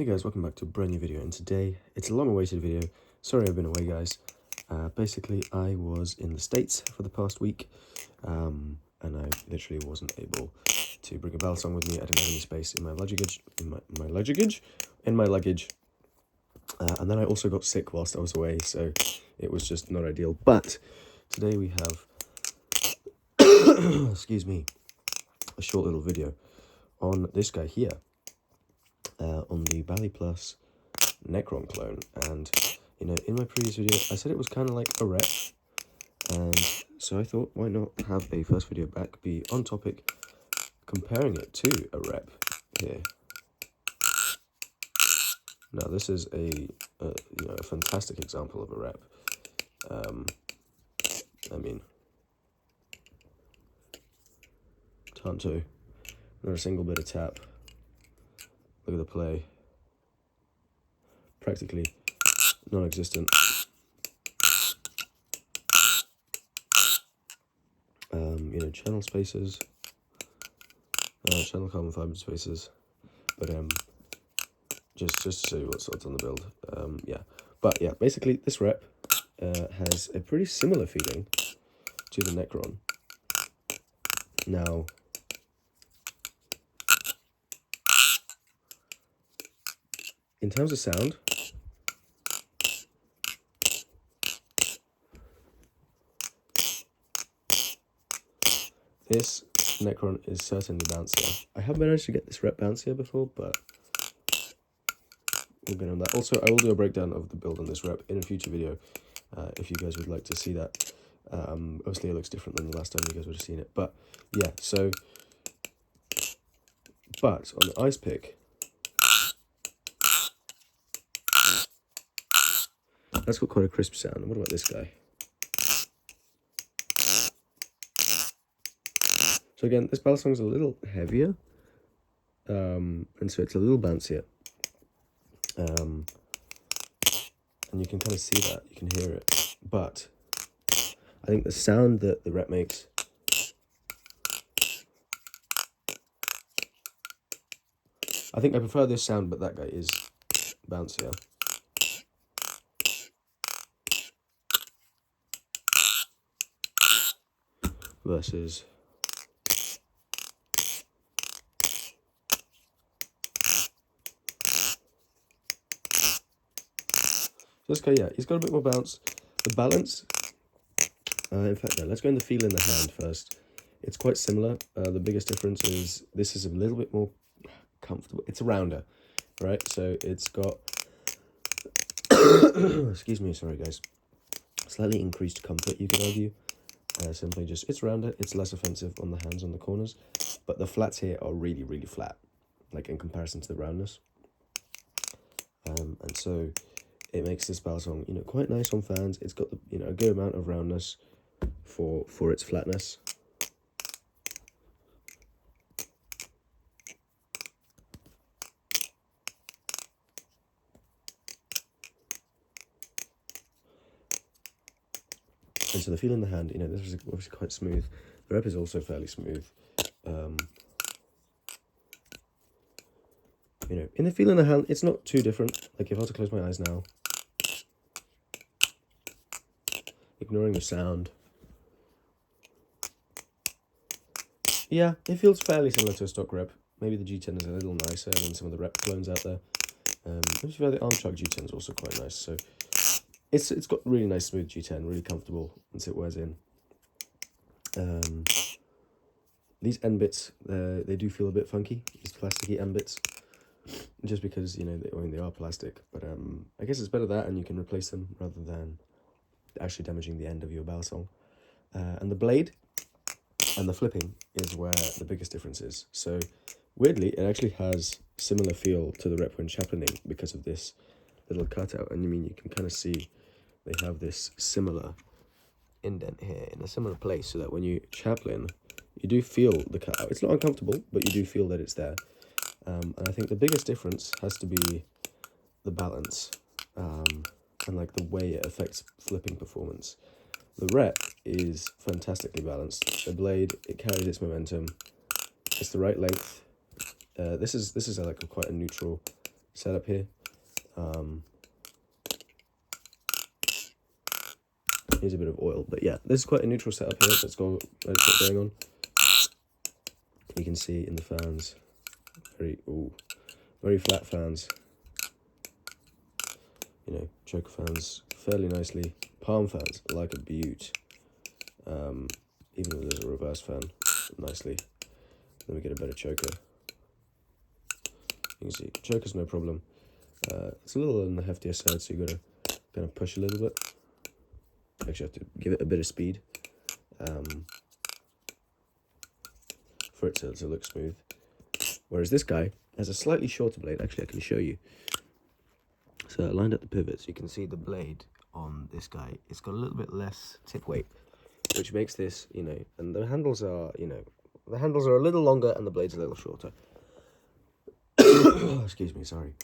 Hey guys, welcome back to a brand new video, and today it's a long awaited video. Sorry I've been away, guys. Basically I was in the States for the past week, and I literally wasn't able to bring a Balisong with me. I didn't have any space in my luggage, and then I also got sick whilst I was away, so it was just not ideal. But today we have excuse me, a short little video on this guy here, on the baliplus Necron clone. And you know, in my previous video I said it was kind of like a rep, and so I thought, why not have a first video back be on topic, comparing it to a rep here. Now this is a fantastic example of a rep. I mean, Tanto, not a single bit of tap. Look at the play, practically non-existent. Channel spaces, channel carbon fiber spaces, but just to show you what's on the build. But basically this rep has a pretty similar feeling to the Necron. Now, in terms of sound, this Necron is certainly bouncier. I have managed to get this rep bouncier before, but we'll get on that. Also, I will do a breakdown of the build on this rep in a future video, if you guys would like to see that. Obviously it looks different than the last time you guys would have seen it, but yeah, so, but on the ice pick, that's got quite a crisp sound. And what about this guy? So again, this Balisong is a little heavier, and so it's a little bouncier. And you can kind of see that, you can hear it. But I think the sound that the rep makes, I think I prefer this sound, but that guy is bouncier. Versus this guy, yeah, he's got a bit more bounce. The balance, in fact, no, let's go in the feel in the hand first. It's quite similar. The biggest difference is this is a little bit more comfortable. It's a rounder, right? So it's got, excuse me, sorry guys, slightly increased comfort, you could argue. Simply just, it's rounder, it's less offensive on the hands, on the corners, but the flats here are really, really flat, like in comparison to the roundness. And so it makes this Balisong, quite nice on fans. It's got the, a good amount of roundness for its flatness. And so the feel in the hand, this is obviously quite smooth. The rep is also fairly smooth. In the feel in the hand, it's not too different. Like if I were to close my eyes now, ignoring the sound, yeah, it feels fairly similar to a stock rep. Maybe the G10 is a little nicer than some of the rep clones out there. Which is why the arm chuck G10 is also quite nice. So it's got really nice smooth G10, really comfortable once it wears in. These end bits, they do feel a bit funky. These plasticky end bits, just because they are plastic. But I guess it's better that, and you can replace them rather than actually damaging the end of your Balisong. And the blade and the flipping is where the biggest difference is. So weirdly, it actually has similar feel to the rep when chaplaining because of this little cutout. And you can kind of see they have this similar indent here in a similar place, so that when you chaplain, you do feel the cutout. It's not uncomfortable, but you do feel that it's there. And I think the biggest difference has to be the balance, and like the way it affects flipping performance. The rep is fantastically balanced. The blade, it carries its momentum. It's the right length. This is like quite a neutral setup here. Here's a bit of oil, but yeah, this is quite a neutral setup here that's got going on. You can see in the fans, very flat fans. You know, choker fans fairly nicely. Palm fans like a beaut. Even though there's a reverse fan, nicely. Then we get a better choker. You can see choker's no problem. It's a little on the heftier side, so you got to kind of push a little bit. Actually, have to give it a bit of speed for it to look smooth. Whereas this guy has a slightly shorter blade. Actually, I can show you. So I lined up the pivots. You can see the blade on this guy. It's got a little bit less tip weight, which makes this, you know, and the handles are, you know, the handles are a little longer and the blade's a little shorter. Excuse me, sorry.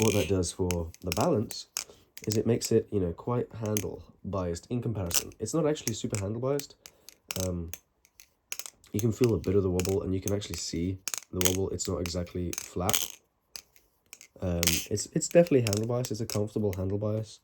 What that does for the balance is it makes it, you know, quite handle biased in comparison. It's not actually super handle biased. You can feel a bit of the wobble, and you can actually see the wobble. It's not exactly flat. It's definitely handle bias. It's a comfortable handle bias.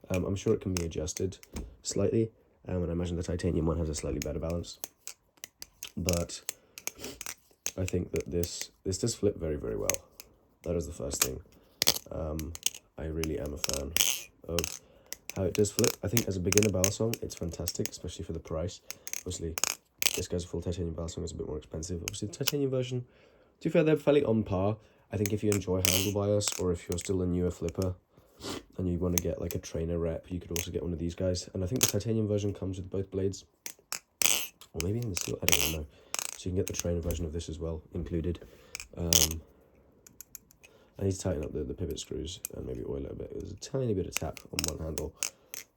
I'm sure it can be adjusted slightly, and I imagine the titanium one has a slightly better balance. But I think that this does flip very, very well. That is the first thing. I really am a fan of how it does flip. I think as a beginner Balisong, it's fantastic, especially for the price. Obviously, this guy's a full titanium Balisong, is a bit more expensive. Obviously, the titanium version, to be fair, they're fairly on par. I think if you enjoy handle bias, or if you're still a newer flipper and you want to get like a trainer rep, you could also get one of these guys. And I think the titanium version comes with both blades, or maybe in the steel, I don't really know. So you can get the trainer version of this as well included. I need to tighten up the pivot screws and maybe oil it a bit. There's a tiny bit of tap on one handle,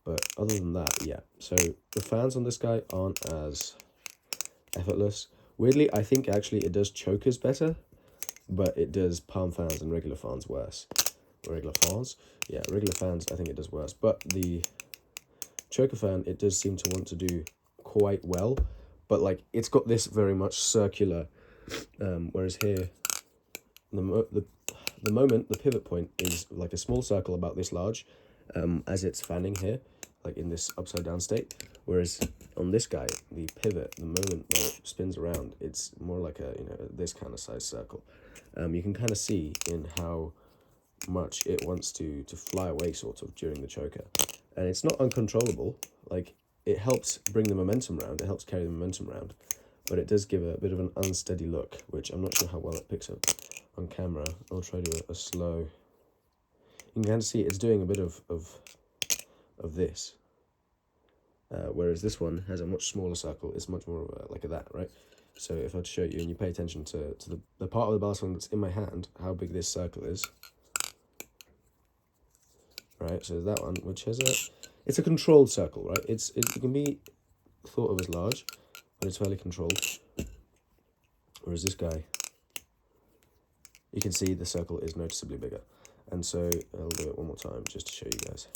but other than that, yeah. So the fans on this guy aren't as effortless. Weirdly, I think actually it does chokers better, but it does palm fans and regular fans worse. Regular fans? Yeah, regular fans, I think it does worse. But the choker fan, it does seem to want to do quite well, but like it's got this very much circular, whereas here, the moment, the pivot point is like a small circle about this large, as it's fanning here, like in this upside down state. Whereas on this guy, the pivot, the moment where it spins around, it's more like a, you know, this kind of size circle. You can kind of see in how much it wants to fly away sort of during the choker. And it's not uncontrollable. Like, it helps bring the momentum around, it helps carry the momentum around, but it does give a bit of an unsteady look, which I'm not sure how well it picks up on camera. I'll try to do a slow. You can kind of see it's doing a bit of this, whereas this one has a much smaller circle. It's much more of like that, right? So if I show you and you pay attention to the part of the Balisong that's in my hand, how big this circle is, right? So that one, which has it's a controlled circle, right? It can be thought of as large, but it's fairly controlled. Whereas this guy, you can see the circle is noticeably bigger. And so I'll do it one more time just to show you guys.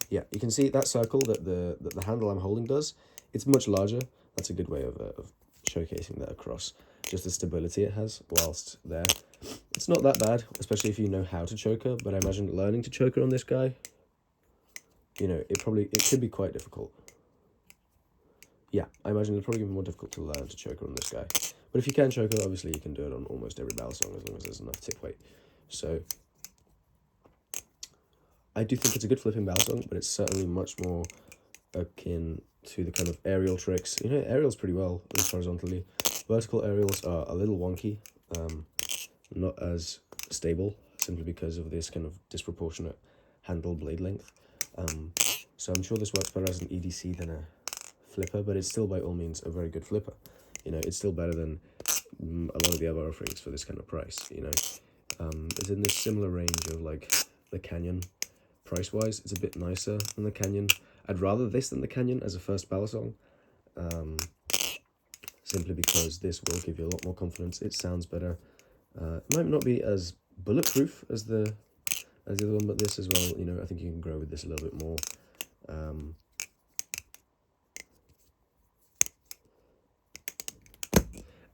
Yeah, you can see that circle that the handle I'm holding does. It's much larger. That's a good way of showcasing that across. Just the stability it has whilst there. It's not that bad, especially if you know how to choker, but I imagine learning to choker on this guy, you know, it could be quite difficult. Yeah, I imagine it's probably even more difficult to learn to choker on this guy. But if you can choker, obviously you can do it on almost every Balisong as long as there's enough tip weight. So I do think it's a good flipping Balisong, but it's certainly much more akin to the kind of aerial tricks. You know, aerials pretty well, at least horizontally. Vertical aerials are a little wonky, not as stable, simply because of this kind of disproportionate handle blade length. So I'm sure this works better as an EDC than a flipper, but it's still by all means a very good flipper. You know, it's still better than a lot of the other offerings for this kind of price, you know. It's in this similar range of like the Canyon price-wise. It's a bit nicer than the Canyon. I'd rather this than the Canyon as a first Balisong, simply because this will give you a lot more confidence. It sounds better. It might not be as bulletproof as the other one, but this as well, you know, I think you can grow with this a little bit more.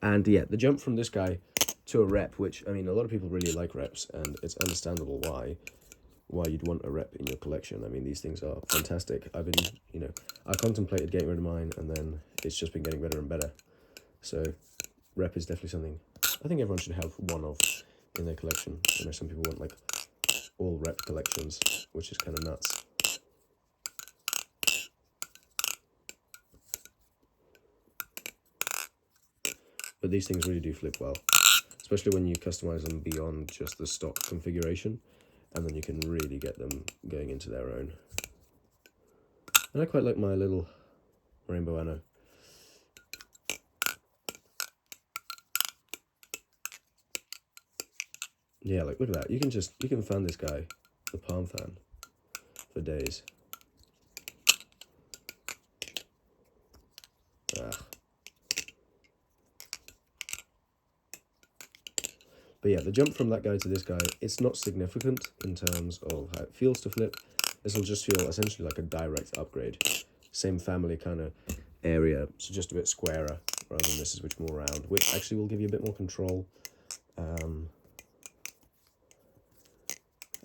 And yeah, the jump from this guy to a rep, which, I mean, a lot of people really like reps, and it's understandable why you'd want a rep in your collection. I mean, these things are fantastic. I've been, I contemplated getting rid of mine, and then it's just been getting better and better. So rep is definitely something I think everyone should have one of in their collection. I know some people want like all rep collections, which is kind of nuts. But these things really do flip well, especially when you customize them beyond just the stock configuration, and then you can really get them going into their own. And I quite like my little rainbow anno. Yeah, like look at that. You can fan this guy, the palm fan, for days. But yeah, the jump from that guy to this guy, it's not significant in terms of how it feels to flip. This will just feel essentially like a direct upgrade. Same family kind of area, so just a bit squarer rather than this is much more round, which actually will give you a bit more control.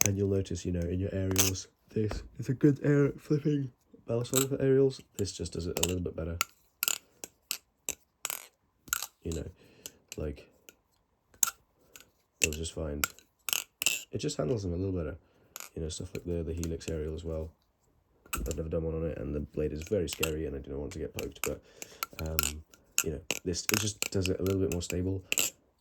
And you'll notice, in your aerials, this is a good air flipping Balisong for aerials. This just does it a little bit better. Like, you'll just find it just handles them a little better. Stuff like the Helix aerial as well. I've never done one on it, and the blade is very scary, and I do not want to get poked. But it just does it a little bit more stable.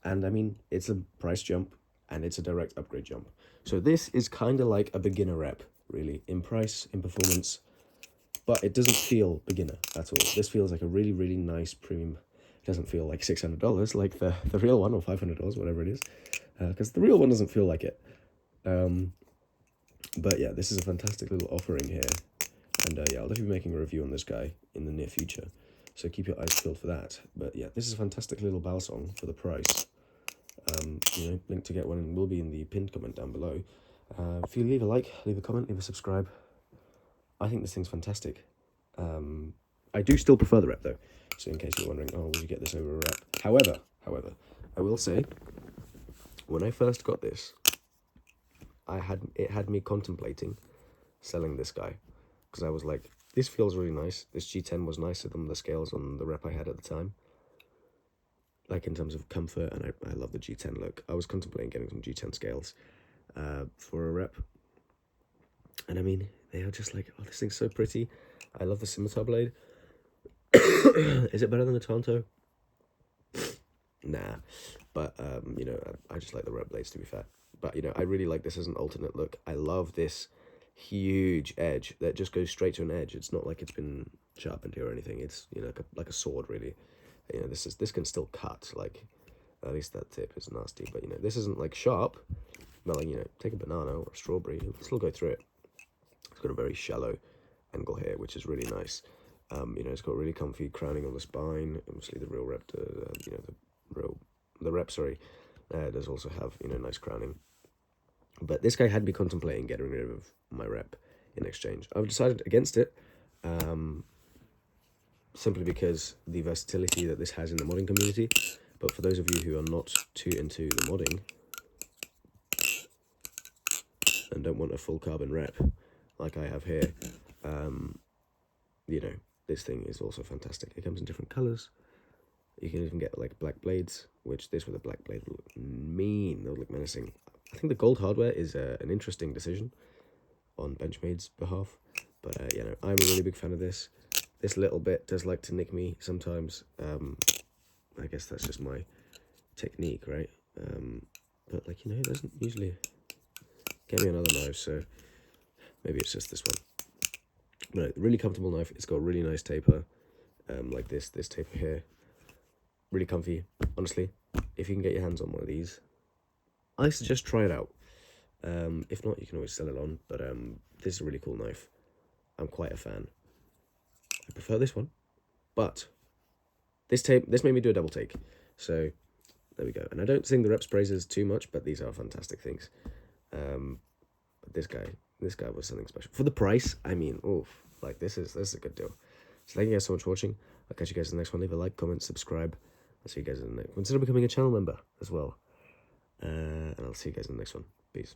And I mean, it's a price jump, and it's a direct upgrade jump. So this is kind of like a beginner rep, really, in price, in performance, but it doesn't feel beginner at all. This feels like a really, really nice premium. It doesn't feel like $600 like the real one, or $500, whatever it is, because the real one doesn't feel like it. But yeah, this is a fantastic little offering here, and yeah, I'll definitely be making a review on this guy in the near future, so keep your eyes peeled for that. But yeah, this is a fantastic little Balisong for the price. Link to get one will be in the pinned comment down below. If you leave a like, leave a comment, leave a subscribe. I think this thing's fantastic. I do still prefer the rep though, so in case you're wondering, oh, would you get this over a rep? However, I will say, when I first got this, it had me contemplating selling this guy, because I was like, this feels really nice. This G10 was nicer than the scales on the rep I had at the time, like in terms of comfort, and I love the G10 look. I was contemplating getting some G10 scales for a rep, and I mean, they are just like, oh, this thing's so pretty. I love the scimitar blade. Is it better than the Tanto? Nah, but I just like the rep blades, to be fair. But I really like this as an alternate look. I love this huge edge that just goes straight to an edge. It's not like it's been sharpened here or anything. It's like a sword, really. This can still cut. Like, at least that tip is nasty. But this isn't like sharp. But like take a banana or a strawberry, it'll still go through it. It's got a very shallow angle here, which is really nice. It's got really comfy crowning on the spine. Obviously, the real rep, the rep, sorry, does also have nice crowning. But this guy had me contemplating getting rid of my rep in exchange. I've decided against it, simply because the versatility that this has in the modding community. But for those of you who are not too into the modding and don't want a full carbon rep like I have here, this thing is also fantastic. It comes in different colors. You can even get like black blades, which this with a black blade will look mean. They'll look menacing. I think the gold hardware is an interesting decision on Benchmade's behalf. But I'm a really big fan of this. This little bit does like to nick me sometimes. I guess that's just my technique, right? But like it doesn't usually get me on other knives, so maybe it's just this one. But really comfortable knife. It's got a really nice taper, like this taper here. Really comfy. Honestly, if you can get your hands on one of these, I suggest try it out. If not, you can always sell it on. But this is a really cool knife. I'm quite a fan. I prefer this one, but this made me do a double take. So there we go. And I don't sing the reps praises too much, but these are fantastic things. But this guy was something special for the price. I mean, oof, like this is a good deal. So thank you guys so much for watching. I'll catch you guys in the next one. Leave a like, comment, subscribe. I'll see you guys in the next. Consider becoming a channel member as well. And I'll see you guys in the next one. Peace.